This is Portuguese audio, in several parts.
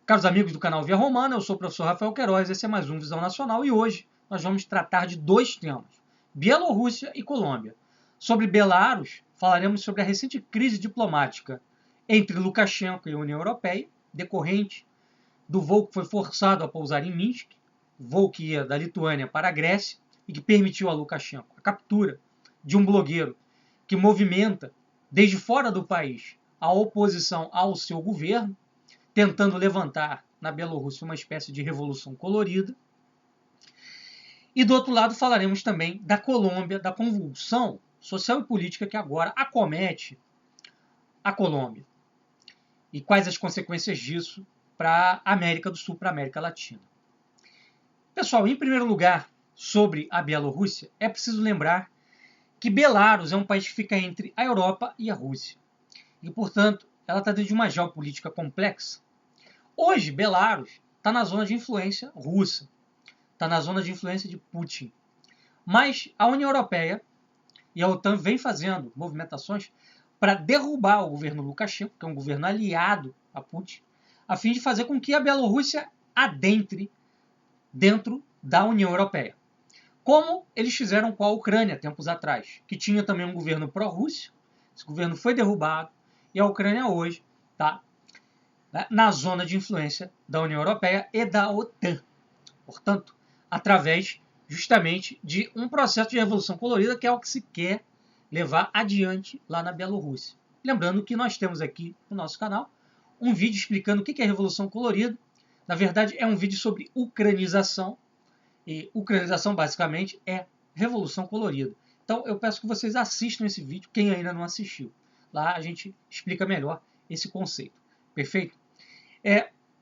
Caros amigos do canal Via Romana, eu sou o professor Rafael Queiroz, esse é mais um Visão Nacional e hoje nós vamos tratar de dois temas, Bielorrússia e Colômbia. Sobre Belarus, falaremos sobre a recente crise diplomática entre Lukashenko e a União Europeia, decorrente do voo que foi forçado a pousar em Minsk, voo que ia da Lituânia para a Grécia e que permitiu a Lukashenko a captura de um blogueiro que movimenta desde fora do país a oposição ao seu governo, tentando levantar na Bielorrússia uma espécie de revolução colorida. E do outro lado falaremos também da Colômbia, da convulsão social e política que agora acomete a Colômbia. E quais as consequências disso para a América do Sul, para a América Latina. Pessoal, em primeiro lugar, sobre a Bielorrússia, é preciso lembrar que Belarus é um país que fica entre a Europa e a Rússia. E, portanto, ela está dentro de uma geopolítica complexa. Hoje, Belarus está na zona de influência russa, está na zona de influência de Putin. Mas a União Europeia e a OTAN vem fazendo movimentações para derrubar o governo Lukashenko, que é um governo aliado a Putin, a fim de fazer com que a Bielorrússia adentre dentro da União Europeia. Como eles fizeram com a Ucrânia tempos atrás, que tinha também um governo pró-Rússia, esse governo foi derrubado e a Ucrânia hoje está na zona de influência da União Europeia e da OTAN. Portanto, através justamente de um processo de revolução colorida, que é o que se quer levar adiante lá na Bielorrússia. Lembrando que nós temos aqui no nosso canal um vídeo explicando o que é revolução colorida. Na verdade, é um vídeo sobre ucranização. E ucranização, basicamente, é revolução colorida. Então, eu peço que vocês assistam esse vídeo, quem ainda não assistiu. Lá a gente explica melhor esse conceito. Perfeito?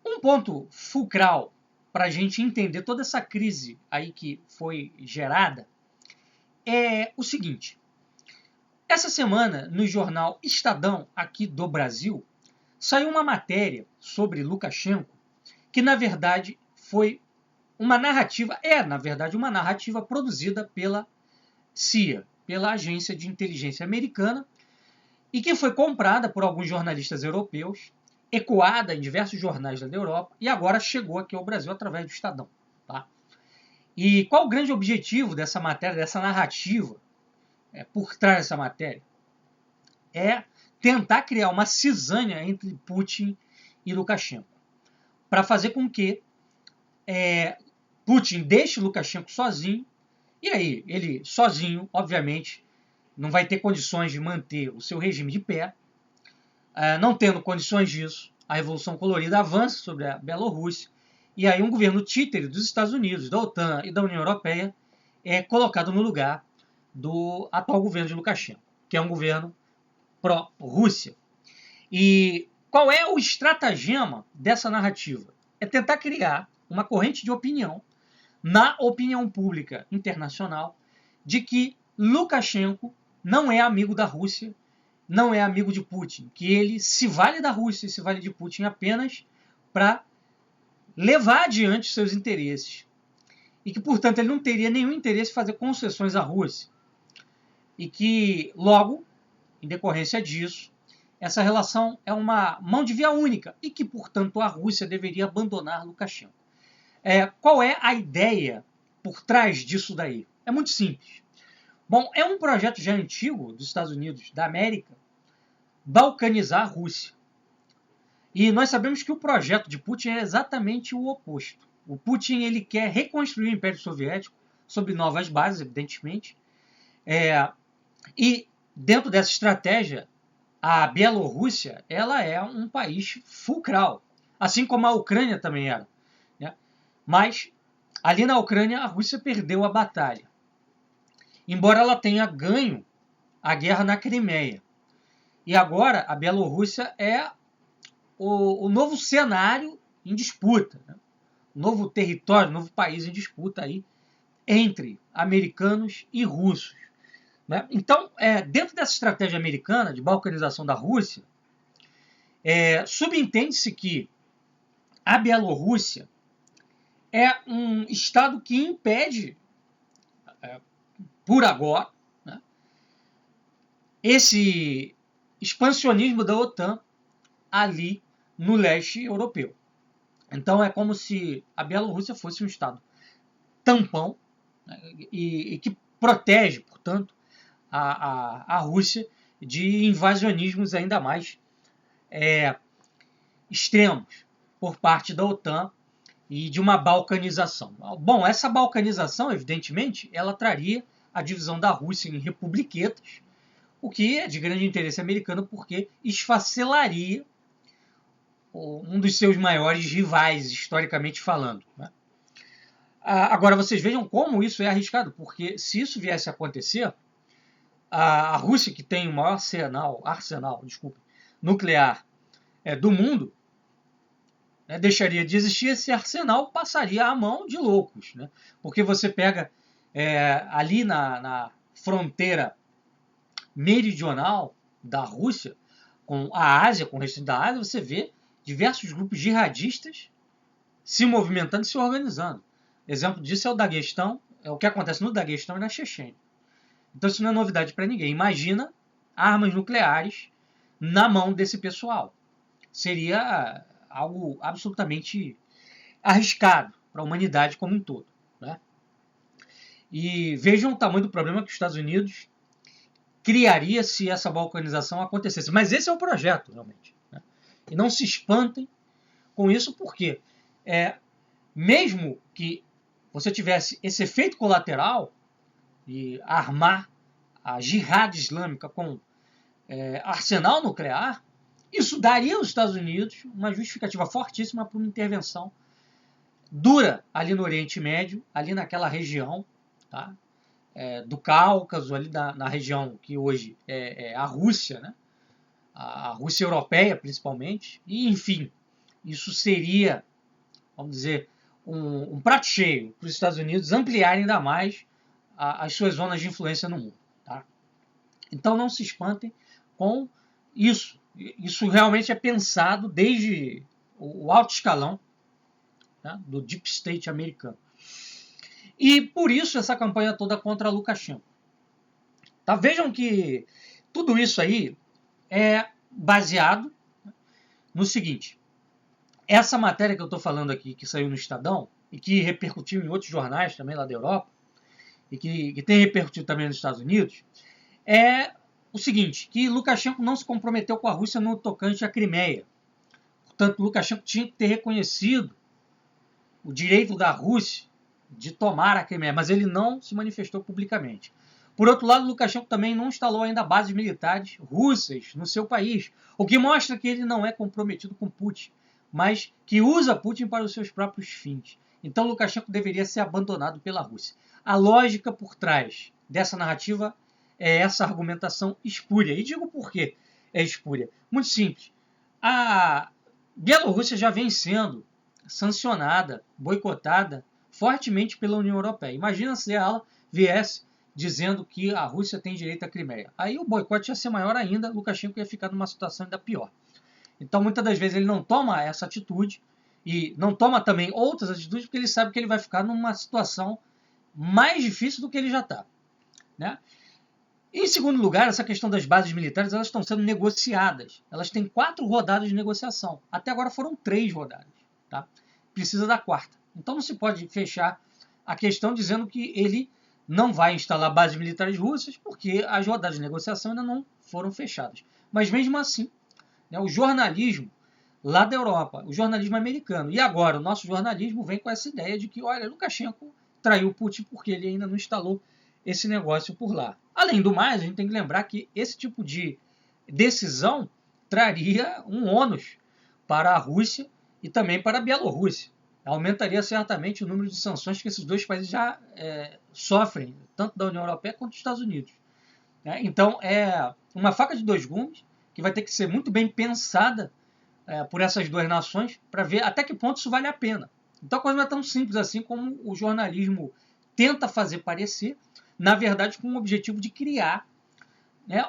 Um ponto fulcral para a gente entender toda essa crise aí que foi gerada é o seguinte. Essa semana, no jornal Estadão, aqui do Brasil, saiu uma matéria sobre Lukashenko, que na verdade foi uma narrativa, uma narrativa produzida pela CIA, pela Agência de Inteligência Americana, e que foi comprada por alguns jornalistas europeus, ecoada em diversos jornais da Europa, e agora chegou aqui ao Brasil através do Estadão. Tá? E qual o grande objetivo dessa matéria, dessa narrativa, por trás dessa matéria? É tentar criar uma cisânia entre Putin e Lukashenko, para fazer com que Putin deixe Lukashenko sozinho, e aí ele sozinho, obviamente, não vai ter condições de manter o seu regime de pé. Não tendo condições disso, a Revolução Colorida avança sobre a Bielorrússia, e aí um governo títere dos Estados Unidos, da OTAN e da União Europeia é colocado no lugar do atual governo de Lukashenko, que é um governo pró-Rússia. E qual é o estratagema dessa narrativa? É tentar criar uma corrente de opinião na opinião pública internacional de que Lukashenko não é amigo da Rússia, não é amigo de Putin, que ele se vale da Rússia e se vale de Putin apenas para levar adiante seus interesses. E que, portanto, ele não teria nenhum interesse em fazer concessões à Rússia. E que, logo, em decorrência disso, essa relação é uma mão de via única e que, portanto, a Rússia deveria abandonar Lukashenko. Qual é a ideia por trás disso daí? É muito simples. Bom, é um projeto já antigo dos Estados Unidos da América balcanizar a Rússia. E nós sabemos que o projeto de Putin é exatamente o oposto. O Putin ele quer reconstruir o Império Soviético sobre novas bases, evidentemente. E dentro dessa estratégia, a Bielorrússia ela é um país fulcral, assim como a Ucrânia também era. Né? Mas ali na Ucrânia a Rússia perdeu a batalha. Embora ela tenha ganho a guerra na Crimeia. E agora a Bielorrússia é o novo cenário em disputa, né? Novo território, novo país em disputa aí entre americanos e russos. Né? Então, dentro dessa estratégia americana de balcanização da Rússia, subentende-se que a Bielorrússia é um estado que impede, por agora, né, esse expansionismo da OTAN ali no leste europeu. Então é como se a Bielorrússia fosse um Estado tampão, né, e que protege, portanto, a Rússia de invasionismos ainda mais extremos por parte da OTAN e de uma balcanização. Bom, essa balcanização, evidentemente, ela traria a divisão da Rússia em republiquetas, o que é de grande interesse americano porque esfacelaria um dos seus maiores rivais, historicamente falando, né? Agora, vocês vejam como isso é arriscado, porque se isso viesse a acontecer, a Rússia, que tem o maior arsenal nuclear do mundo, né, deixaria de existir, esse arsenal passaria à mão de loucos, né? Porque você pega ali na fronteira meridional da Rússia, com a Ásia, com o resto da Ásia, você vê diversos grupos jihadistas se movimentando e se organizando. Exemplo disso é o Daguestão, é o que acontece no Daguestão e na Chechênia. Então isso não é novidade para ninguém. Imagina armas nucleares na mão desse pessoal. Seria algo absolutamente arriscado para a humanidade como um todo, né? E vejam o tamanho do problema que os Estados Unidos criaria se essa balcanização acontecesse. Mas esse é o projeto, realmente, né? E não se espantem com isso, porque mesmo que você tivesse esse efeito colateral de armar a Jihad Islâmica com arsenal nuclear, isso daria aos Estados Unidos uma justificativa fortíssima para uma intervenção dura ali no Oriente Médio, ali naquela região, tá? Do Cáucaso, ali na região que hoje é a Rússia, né? A Rússia europeia principalmente, e enfim, isso seria, vamos dizer, um prato cheio para os Estados Unidos ampliarem ainda mais as suas zonas de influência no mundo, tá? Então não se espantem com isso. Isso realmente é pensado desde o alto escalão, né, do Deep State americano. E por isso essa campanha toda contra Lukashenko. Tá? Vejam que tudo isso aí é baseado no seguinte. Essa matéria que eu estou falando aqui, que saiu no Estadão, e que repercutiu em outros jornais também lá da Europa, e que tem repercutido também nos Estados Unidos, é o seguinte, que Lukashenko não se comprometeu com a Rússia no tocante à Crimeia. Portanto, Lukashenko tinha que ter reconhecido o direito da Rússia de tomar a Crimeia, mas ele não se manifestou publicamente. Por outro lado, Lukashenko também não instalou ainda bases militares russas no seu país, o que mostra que ele não é comprometido com Putin, mas que usa Putin para os seus próprios fins. Então, Lukashenko deveria ser abandonado pela Rússia. A lógica por trás dessa narrativa é essa argumentação espúria. E digo por que é espúria. Muito simples. A Bielorrússia já vem sendo sancionada, boicotada fortemente pela União Europeia. Imagina se ela viesse dizendo que a Rússia tem direito à Crimeia. Aí o boicote ia ser maior ainda, Lukashenko ia ficar numa situação ainda pior. Então, muitas das vezes ele não toma essa atitude e não toma também outras atitudes porque ele sabe que ele vai ficar numa situação mais difícil do que ele já está, né? Em segundo lugar, essa questão das bases militares, elas estão sendo negociadas. Elas têm 4 rodadas de negociação. Até agora foram 3 rodadas. Tá? Precisa da 4ª. Então não se pode fechar a questão dizendo que ele não vai instalar bases militares russas porque as rodadas de negociação ainda não foram fechadas. Mas mesmo assim, né, o jornalismo lá da Europa, o jornalismo americano, e agora o nosso jornalismo vem com essa ideia de que, olha, Lukashenko traiu Putin porque ele ainda não instalou esse negócio por lá. Além do mais, a gente tem que lembrar que esse tipo de decisão traria um ônus para a Rússia e também para a Bielorrússia. Aumentaria certamente o número de sanções que esses dois países já sofrem, tanto da União Europeia quanto dos Estados Unidos. Então, é uma faca de 2 gumes que vai ter que ser muito bem pensada por essas 2 nações para ver até que ponto isso vale a pena. Então, a coisa não é tão simples assim como o jornalismo tenta fazer parecer, na verdade, com o objetivo de criar, né,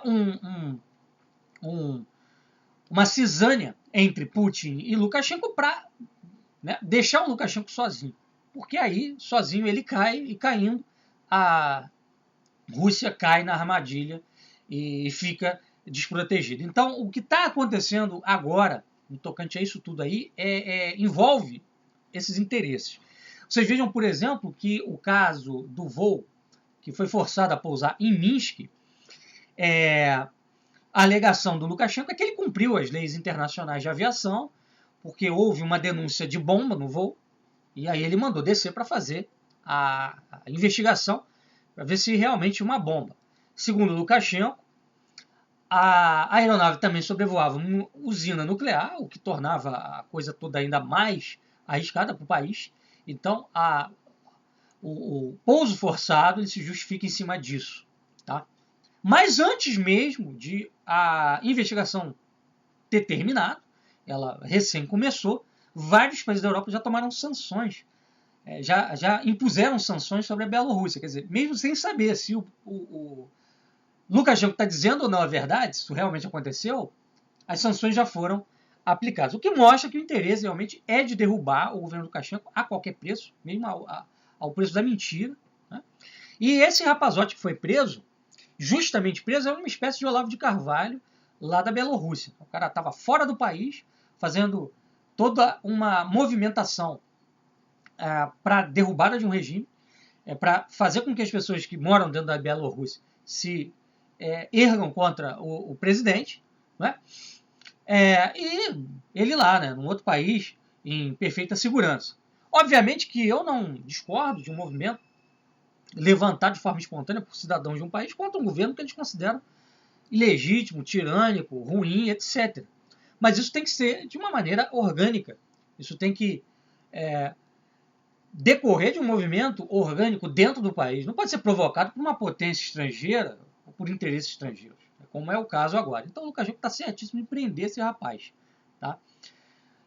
uma cisânia entre Putin e Lukashenko para, né, deixar o Lukashenko sozinho. Porque aí, sozinho, ele cai, e caindo, a Rússia cai na armadilha e fica desprotegida. Então, o que está acontecendo agora, no tocante a isso tudo aí, envolve esses interesses. Vocês vejam, por exemplo, que o caso do voo que foi forçado a pousar em Minsk, a alegação do Lukashenko é que ele cumpriu as leis internacionais de aviação, porque houve uma denúncia de bomba no voo, e aí ele mandou descer para fazer a investigação, para ver se realmente uma bomba. Segundo Lukashenko, a aeronave também sobrevoava uma usina nuclear, o que tornava a coisa toda ainda mais arriscada para o país. Então, o pouso forçado ele se justifica em cima disso. Tá? Mas antes mesmo de a investigação ter terminado, ela recém começou, vários países da Europa já tomaram sanções, já impuseram sanções sobre a Bielorrússia. Quer dizer, mesmo sem saber se o Lukashenko está dizendo ou não a verdade, se isso realmente aconteceu, as sanções já foram aplicadas. O que mostra que o interesse realmente é de derrubar o governo Lukashenko a qualquer preço, mesmo ao preço da mentira. Né? E esse rapazote que foi preso, justamente preso, é uma espécie de Olavo de Carvalho lá da Bielorrússia. O cara estava fora do país, fazendo toda uma movimentação para derrubada de um regime, para fazer com que as pessoas que moram dentro da Bielorrússia se ergam contra o presidente, né? E ele lá, né, num outro país, em perfeita segurança. Obviamente que eu não discordo de um movimento levantado de forma espontânea por cidadãos de um país contra um governo que eles consideram ilegítimo, tirânico, ruim, etc. Mas isso tem que ser de uma maneira orgânica. Isso tem que decorrer de um movimento orgânico dentro do país. Não pode ser provocado por uma potência estrangeira ou por interesses estrangeiros, como é o caso agora. Então o Lukashenko está certíssimo em prender esse rapaz. Tá?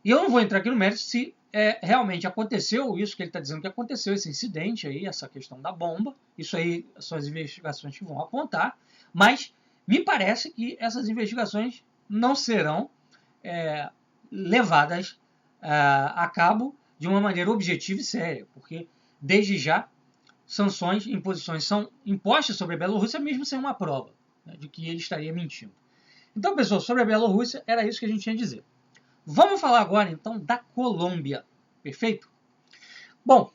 E eu não vou entrar aqui no mérito se realmente aconteceu isso que ele está dizendo que aconteceu, esse incidente aí, essa questão da bomba. Isso aí são as investigações que vão apontar. Mas me parece que essas investigações não serão levadas a cabo de uma maneira objetiva e séria, porque desde já sanções e imposições são impostas sobre a Bielorrússia mesmo sem uma prova, né, de que ele estaria mentindo. Então, pessoal, sobre a Bielorrússia era isso que a gente tinha a dizer. Vamos falar agora, então, da Colômbia, perfeito? Bom,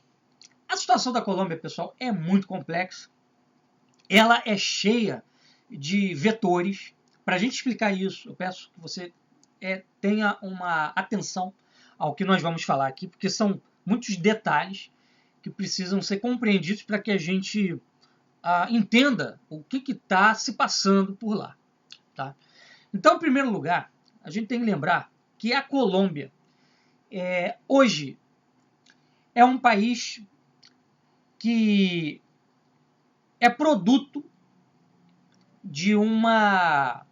a situação da Colômbia, pessoal, é muito complexa. Ela é cheia de vetores. Para a gente explicar isso, eu peço que você tenha uma atenção ao que nós vamos falar aqui, porque são muitos detalhes que precisam ser compreendidos para que a gente entenda o que está se passando por lá. Tá? Então, em primeiro lugar, a gente tem que lembrar que a Colômbia, hoje, é um país que é produto de uma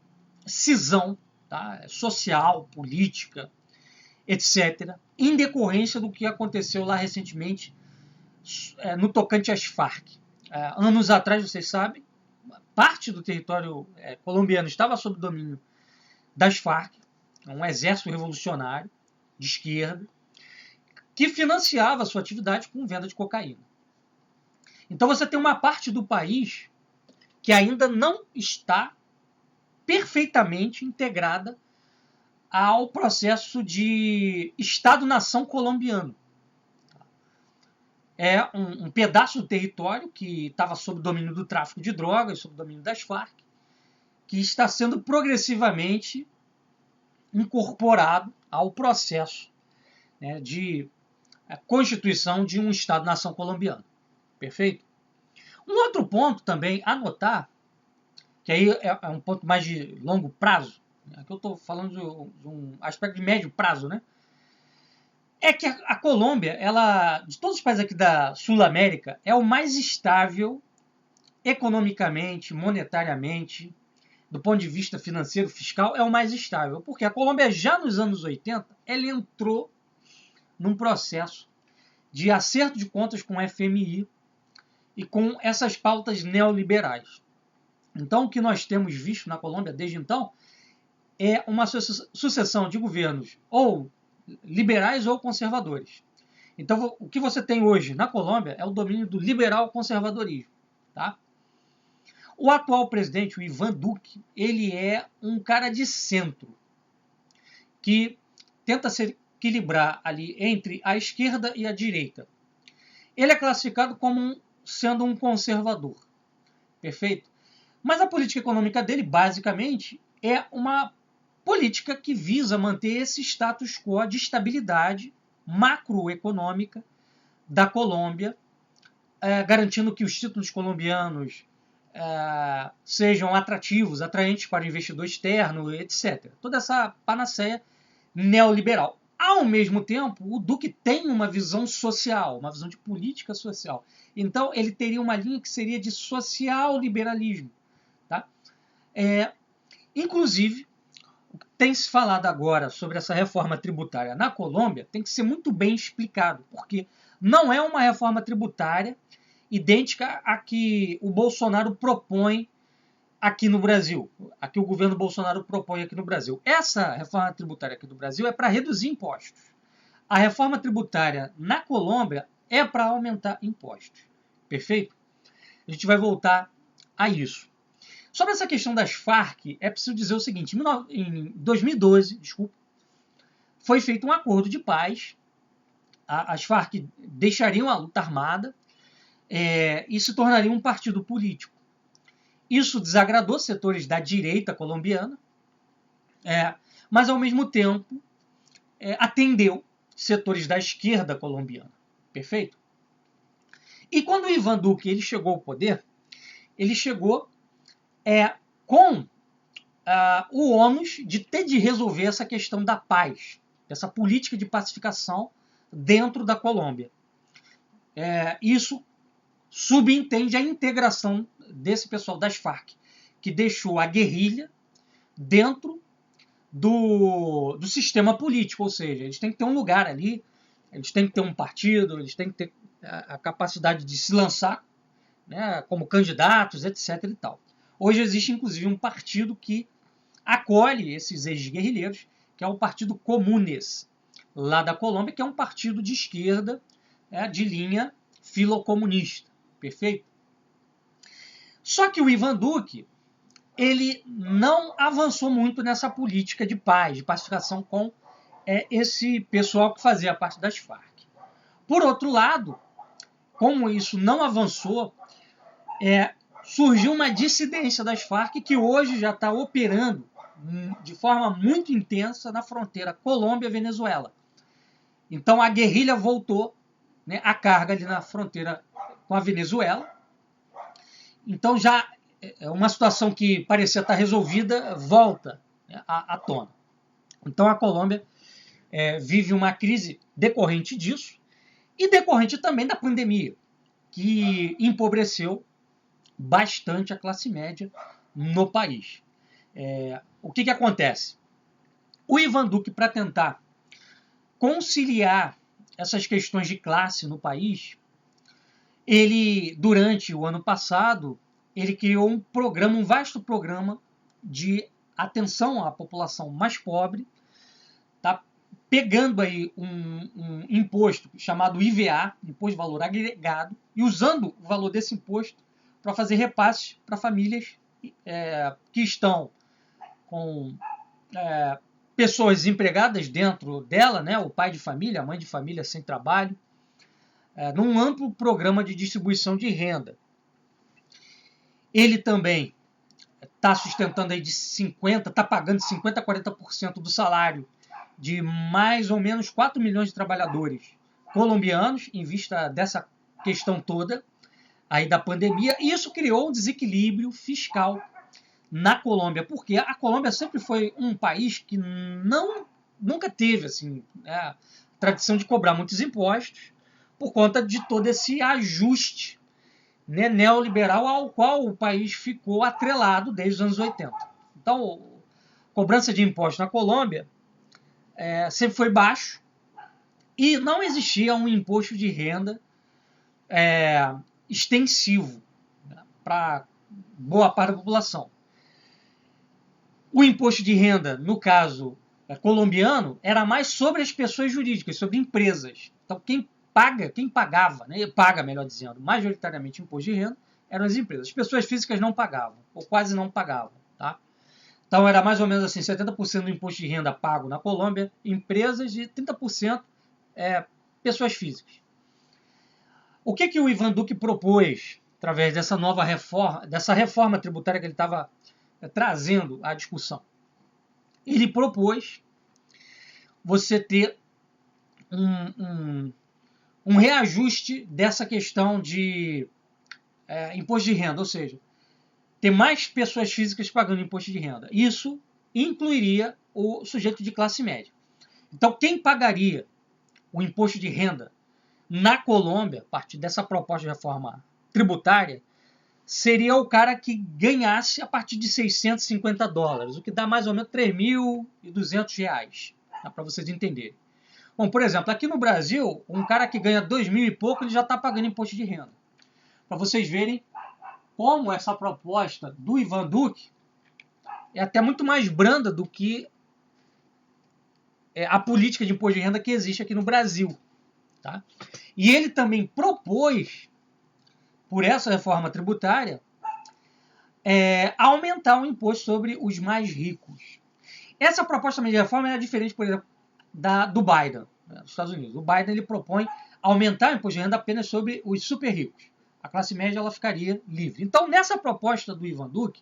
cisão, tá, social, política, etc., em decorrência do que aconteceu lá recentemente no tocante às Farc. Anos atrás, vocês sabem, parte do território colombiano estava sob domínio das Farc, um exército revolucionário de esquerda, que financiava a sua atividade com venda de cocaína. Então você tem uma parte do país que ainda não está perfeitamente integrada ao processo de Estado-nação colombiano. É um pedaço do território que estava sob domínio do tráfico de drogas, sob domínio das Farc, que está sendo progressivamente incorporado ao processo, né, de constituição de um Estado-nação colombiano. Perfeito? Um outro ponto também a notar, que aí é um ponto mais de longo prazo, aqui eu estou falando de um aspecto de médio prazo, né? É que a Colômbia, de todos os países aqui da Sul-América, é o mais estável economicamente, monetariamente, do ponto de vista financeiro, fiscal, é o mais estável. Porque a Colômbia, já nos anos 80, ela entrou num processo de acerto de contas com o FMI e com essas pautas neoliberais. Então, o que nós temos visto na Colômbia desde então é uma sucessão de governos ou liberais ou conservadores. Então, o que você tem hoje na Colômbia é o domínio do liberal-conservadorismo. Tá? O atual presidente, o Iván Duque, ele é um cara de centro, que tenta ser equilibrar ali entre a esquerda e a direita. Ele é classificado como sendo um conservador. Perfeito? Mas a política econômica dele, basicamente, é uma política que visa manter esse status quo de estabilidade macroeconômica da Colômbia, garantindo que os títulos colombianos sejam atrativos, atraentes para o investidor externo, etc. Toda essa panaceia neoliberal. Ao mesmo tempo, o Duque tem uma visão social, uma visão de política social. Então, ele teria uma linha que seria de social-liberalismo. Tá? Inclusive, o que tem se falado agora sobre essa reforma tributária na Colômbia tem que ser muito bem explicado, porque não é uma reforma tributária idêntica à que o Bolsonaro propõe aqui no Brasil, a que o governo Bolsonaro propõe aqui no Brasil. Essa reforma tributária aqui do Brasil é para reduzir impostos. A reforma tributária na Colômbia é para aumentar impostos. Perfeito? A gente vai voltar a isso. Sobre essa questão das Farc, é preciso dizer o seguinte: em 2012, foi feito um acordo de paz. As Farc deixariam a luta armada e se tornariam um partido político. Isso desagradou setores da direita colombiana, mas, ao mesmo tempo, atendeu setores da esquerda colombiana. Perfeito? E quando o Ivan Duque ele chegou ao poder, ele chegou com o ônus de ter de resolver essa questão da paz, dessa política de pacificação dentro da Colômbia. Isso subentende a integração desse pessoal das Farc, que deixou a guerrilha dentro do sistema político, ou seja, eles têm que ter um lugar ali, eles têm que ter um partido, eles têm que ter a capacidade de se lançar, né, como candidatos, etc. e tal. Hoje existe, inclusive, um partido que acolhe esses ex-guerrilheiros, que é o Partido Comunes, lá da Colômbia, que é um partido de esquerda, de linha filocomunista. Perfeito? Só que o Ivan Duque, ele não avançou muito nessa política de paz, de pacificação com esse pessoal que fazia parte das Farc. Por outro lado, como isso não avançou, surgiu uma dissidência das Farc que hoje já está operando de forma muito intensa na fronteira Colômbia-Venezuela. Então a guerrilha voltou, né, à carga ali na fronteira com a Venezuela. Então já uma situação que parecia estar resolvida volta, né, à tona. Então a Colômbia vive uma crise decorrente disso e decorrente também da pandemia, que empobreceu bastante a classe média no país. O que acontece? O Ivan Duque, para tentar conciliar essas questões de classe no país, ele, durante o ano passado, ele criou um vasto programa de atenção à população mais pobre, tá? Pegando aí um imposto chamado IVA, Imposto de Valor Agregado, e usando o valor desse imposto para fazer repasses para famílias que estão com pessoas desempregadas dentro dela, né? O pai de família, a mãe de família sem trabalho, num amplo programa de distribuição de renda. Ele também está sustentando aí está pagando 50% a 40% do salário de mais ou menos 4 milhões de trabalhadores colombianos, em vista dessa questão toda aí da pandemia. E isso criou um desequilíbrio fiscal na Colômbia, porque a Colômbia sempre foi um país que nunca teve assim, tradição de cobrar muitos impostos, por conta de todo esse ajuste, né, neoliberal ao qual o país ficou atrelado desde os anos 80. Então, a cobrança de impostos na Colômbia sempre foi baixo e não existia um imposto de renda extensivo, né, para boa parte da população. O imposto de renda, no caso colombiano, era mais sobre as pessoas jurídicas, sobre empresas. Então, quem pagava, né, paga, melhor dizendo, majoritariamente imposto de renda, eram as empresas. As pessoas físicas não pagavam, ou quase não pagavam. Tá? Então era mais ou menos assim, 70% do imposto de renda pago na Colômbia, empresas, e 30% pessoas físicas. O que o Ivan Duque propôs através dessa nova reforma, dessa reforma tributária que ele estava trazendo à discussão? Ele propôs você ter um reajuste dessa questão de imposto de renda, ou seja, ter mais pessoas físicas pagando imposto de renda. Isso incluiria o sujeito de classe média. Então, quem pagaria o imposto de renda na Colômbia, a partir dessa proposta de reforma tributária, seria o cara que ganhasse a partir de $650, o que dá mais ou menos R$3.200, para vocês entenderem. Bom, por exemplo, aqui no Brasil, um cara que ganha 2.000 e pouco, ele já está pagando imposto de renda. Para vocês verem como essa proposta do Ivan Duque é até muito mais branda do que a política de imposto de renda que existe aqui no Brasil. Tá? E ele também propôs, por essa reforma tributária, aumentar o imposto sobre os mais ricos. Essa proposta também de reforma é diferente, por exemplo, do Biden, dos Estados Unidos. O Biden ele propõe aumentar o imposto de renda apenas sobre os super ricos. A classe média ela ficaria livre. Então, nessa proposta do Ivan Duque,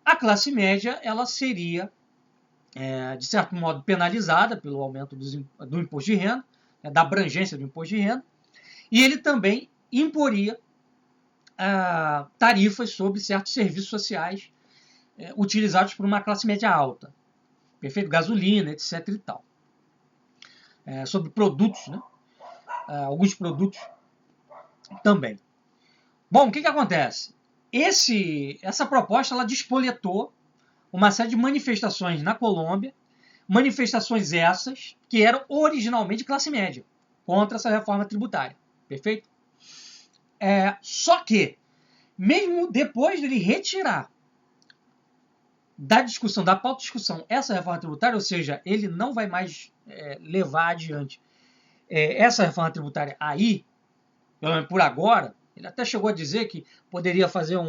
a classe média ela seria, de certo modo, penalizada pelo aumento do imposto de renda, da abrangência do imposto de renda, e ele também imporia tarifas sobre certos serviços sociais utilizados por uma classe média alta, perfeito? Gasolina, etc. e tal. Sobre produtos, né? Alguns produtos também. Bom, o que acontece? Essa proposta ela despoletou uma série de manifestações na Colômbia, manifestações essas que eram originalmente classe média, contra essa reforma tributária, perfeito? Só que, mesmo depois dele retirar da discussão, da pauta de discussão, essa reforma tributária, ou seja, ele não vai mais levar adiante essa reforma tributária aí, pelo menos por agora. Ele até chegou a dizer que poderia fazer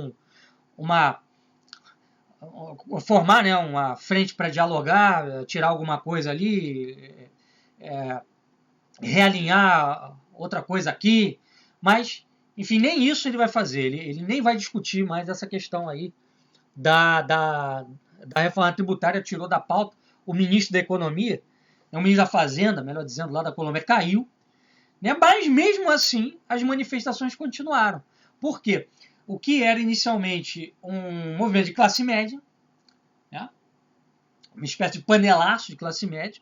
formar, né, uma frente para dialogar, tirar alguma coisa ali, realinhar outra coisa aqui, mas, enfim, nem isso ele vai fazer. Ele nem vai discutir mais essa questão aí da reforma tributária, tirou da pauta. O ministro da Economia, o ministro da Fazenda, melhor dizendo, lá da Colômbia, caiu. Mas, mesmo assim, as manifestações continuaram. Por quê? O que era inicialmente um movimento de classe média, né, uma espécie de panelaço de classe média,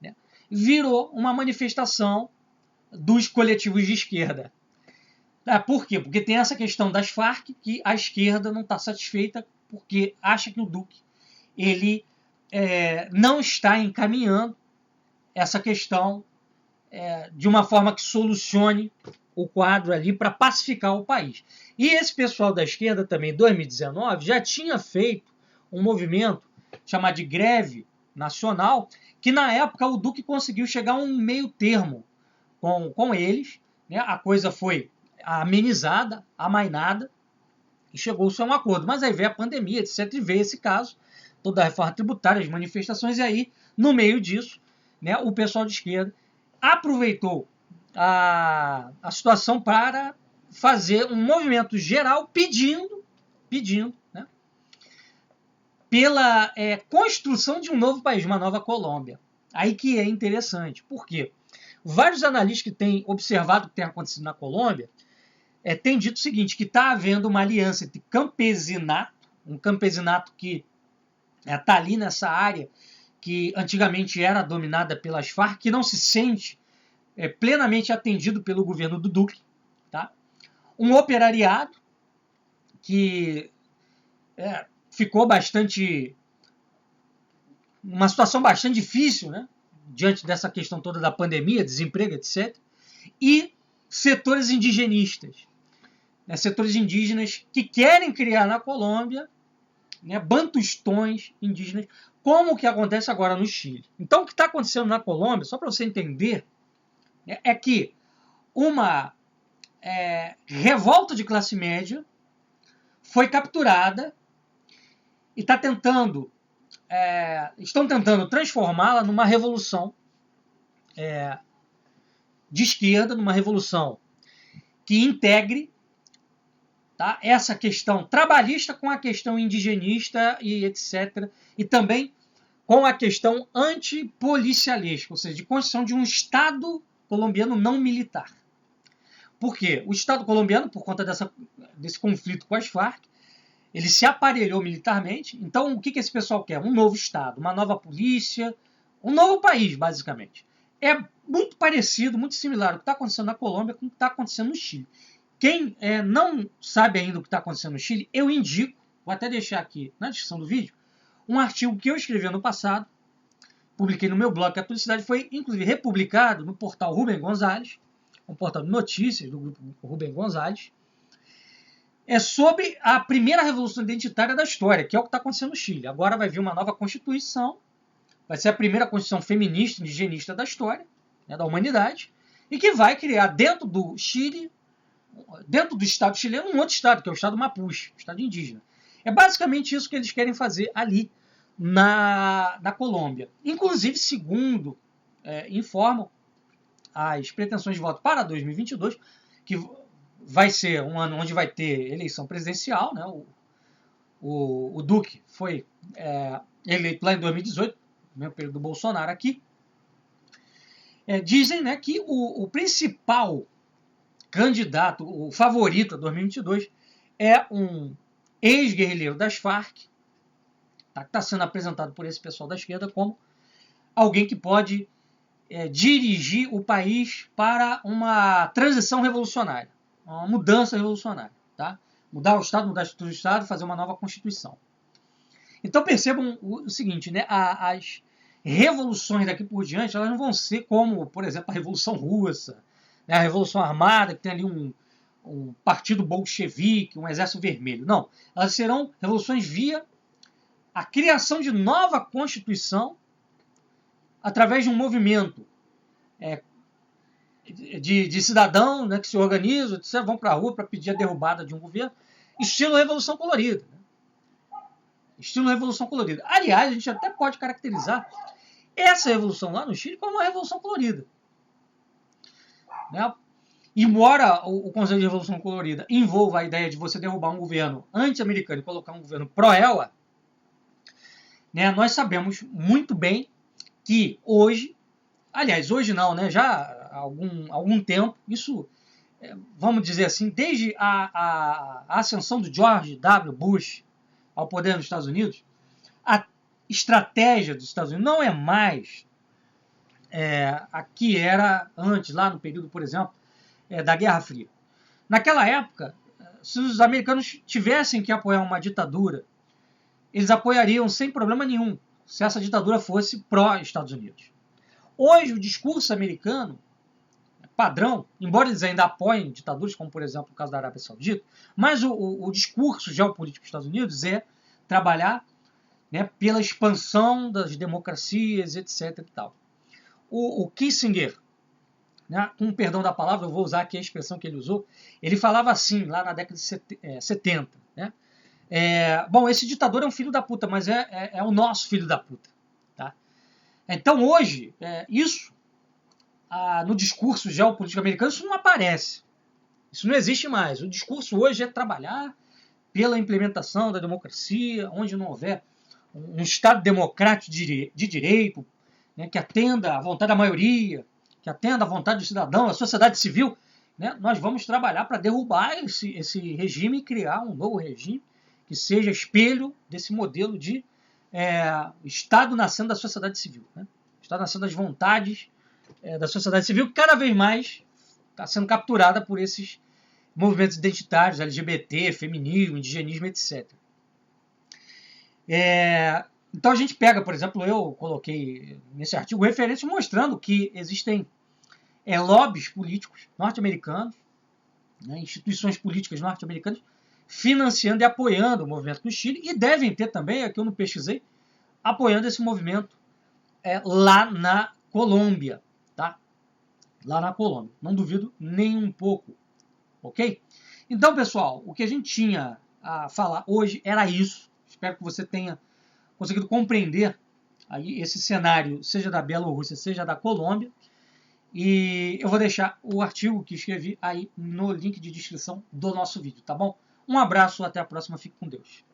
né, virou uma manifestação dos coletivos de esquerda. Por quê? Porque tem essa questão das Farc, que a esquerda não está satisfeita porque acha que o Duque ele, não está encaminhando essa questão de uma forma que solucione o quadro ali para pacificar o país. E esse pessoal da esquerda também, em 2019, já tinha feito um movimento chamado de greve nacional, que na época o Duque conseguiu chegar a um meio termo com eles, né? A coisa foi amenizada, amainada, e chegou-se a um acordo. Mas aí veio a pandemia, etc., e veio esse caso, toda a reforma tributária, as manifestações, e aí, no meio disso, né, o pessoal de esquerda aproveitou a situação para fazer um movimento geral pedindo, né, pela construção de um novo país, uma nova Colômbia. Aí que é interessante. Por quê? Vários analistas que têm observado o que tem acontecido na Colômbia têm dito o seguinte, que está havendo uma aliança entre campesinato, um campesinato que está ali nessa área que antigamente era dominada pelas Farc, que não se sente plenamente atendido pelo governo do Duque, tá? Um operariado que ficou uma situação bastante difícil, né? Diante dessa questão toda da pandemia, desemprego, etc. E setores indigenistas, né? Setores indígenas que querem criar na Colômbia, né, bantustões indígenas, como o que acontece agora no Chile. Então, o que está acontecendo na Colômbia, só para você entender, é que uma revolta de classe média foi capturada e está tentando estão tentando transformá-la numa revolução de esquerda, numa revolução que integre, tá, essa questão trabalhista com a questão indigenista e etc. E também com a questão antipolicialesca, ou seja, de construção de um Estado colombiano não militar. Por quê? O Estado colombiano, por conta desse conflito com as Farc, ele se aparelhou militarmente. Então, o que esse pessoal quer? Um novo Estado, uma nova polícia, um novo país, basicamente. É muito parecido, muito similar o que está acontecendo na Colômbia com o que está acontecendo no Chile. Quem não sabe ainda o que está acontecendo no Chile, eu indico, vou até deixar aqui na descrição do vídeo, um artigo que eu escrevi ano passado, publiquei no meu blog Catolicidade, foi inclusive republicado no portal Rubem Gonzalez, um portal de notícias do grupo Rubem Gonzalez, sobre a primeira revolução identitária da história, que é o que está acontecendo no Chile. Agora vai vir uma nova Constituição, vai ser a primeira Constituição feminista e indigenista da história, da humanidade, e que vai criar dentro do Chile, dentro do Estado chileno, um outro Estado, que é o Estado Mapuche, o Estado indígena. É basicamente isso que eles querem fazer ali na Colômbia. Inclusive, segundo informam as pretensões de voto para 2022, que vai ser um ano onde vai ter eleição presidencial, né? O Duque foi eleito lá em 2018, no mesmo período do Bolsonaro aqui. Dizem, né, que o principal candidato, o favorito a 2022, é um ex-guerrilheiro das Farc, tá, que está sendo apresentado por esse pessoal da esquerda como alguém que pode dirigir o país para uma transição revolucionária, uma mudança revolucionária, tá? Mudar o Estado, mudar a estrutura do Estado, fazer uma nova Constituição. Então percebam o seguinte, né? As revoluções daqui por diante, elas não vão ser como, por exemplo, a Revolução Russa, né? A Revolução Armada, que tem ali um partido bolchevique, um exército vermelho. Não, elas serão revoluções via a criação de nova Constituição através de um movimento de cidadãos, né, que se organizam, etc., vão para a rua para pedir a derrubada de um governo, estilo Revolução Colorida. Né? Estilo Revolução Colorida. Aliás, a gente até pode caracterizar essa revolução lá no Chile como uma revolução colorida. Né? Embora o conceito de Revolução Colorida envolva a ideia de você derrubar um governo anti-americano e colocar um governo pró-ELA, né, nós sabemos muito bem que hoje, aliás, hoje não, né, já há algum tempo, isso, vamos dizer assim, desde a ascensão do George W. Bush ao poder nos Estados Unidos, a estratégia dos Estados Unidos não é mais a que era antes, lá no período, por exemplo, da Guerra Fria. Naquela época, se os americanos tivessem que apoiar uma ditadura, eles apoiariam sem problema nenhum, se essa ditadura fosse pró-Estados Unidos. Hoje, o discurso americano, padrão, embora eles ainda apoiem ditaduras, como por exemplo o caso da Arábia Saudita, mas o discurso geopolítico dos Estados Unidos é trabalhar, né, pela expansão das democracias, etc. E tal. O Kissinger, né, com perdão da palavra, eu vou usar aqui a expressão que ele usou, ele falava assim, lá na década de 70, né? Bom, esse ditador é um filho da puta, mas é o nosso filho da puta. Tá? Então, hoje, isso, no discurso geopolítico americano, isso não aparece. Isso não existe mais. O discurso hoje é trabalhar pela implementação da democracia, onde não houver um Estado democrático de direito, né, que atenda à vontade da maioria, que atenda à vontade do cidadão, da sociedade civil. Né? Nós vamos trabalhar para derrubar esse regime e criar um novo regime que seja espelho desse modelo de Estado nascendo da sociedade civil. Né? Estado nascendo das vontades da sociedade civil, que cada vez mais está sendo capturada por esses movimentos identitários, LGBT, feminismo, indigenismo, etc. Então a gente pega, por exemplo, eu coloquei nesse artigo referências mostrando que existem lobbies políticos norte-americanos, né, instituições políticas norte-americanas, financiando e apoiando o movimento no Chile, e devem ter também, aqui eu não pesquisei, apoiando esse movimento lá na Colômbia. Tá? Lá na Colômbia. Não duvido nem um pouco. Ok? Então, pessoal, o que a gente tinha a falar hoje era isso. Espero que você tenha conseguido compreender aí esse cenário, seja da Bielorrússia, seja da Colômbia. E eu vou deixar o artigo que escrevi aí no link de descrição do nosso vídeo, tá bom? Um abraço, até a próxima, fique com Deus.